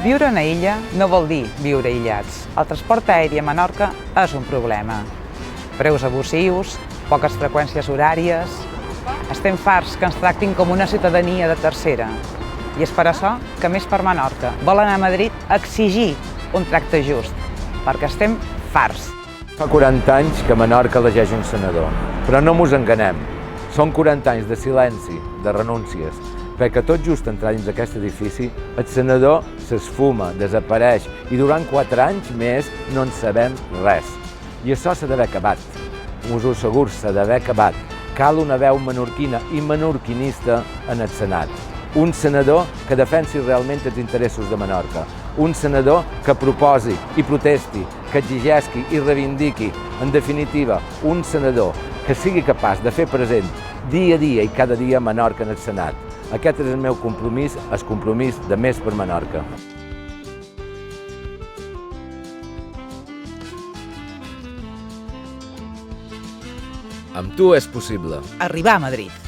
Viure a una illa no vol dir viure aïllats. El transport aeri a Menorca és un problema. Preus abusius, poques freqüències horàries... Estem farts que ens tractin com una ciutadania de tercera. I és per això que Més per Menorca vol anar a Madrid a exigir un tracte just, perquè estem farts. Fa 40 anys que Menorca elegeix un senador, però no mos enganem. Són 40 anys de silenci, de renúncies, perquè tot just entrar dins d'aquest edifici, el senador s'esfuma, desapareix i durant 4 anys més no en sabem res. I això s'ha d'haver acabat. Us ho asseguro, s'ha d'haver acabat. Cal una veu menorquina i menorquinista en el Senat. Un senador que defensi realment els interessos de Menorca. Un senador que proposi i protesti, que exigeixi i reivindiqui. En definitiva, un senador que sigui capaç de fer present dia a dia i cada dia Menorca en el Senat. Aquest és el meu compromís, el compromís de Més per Menorca. Amb tu és possible Arribar a Madrid.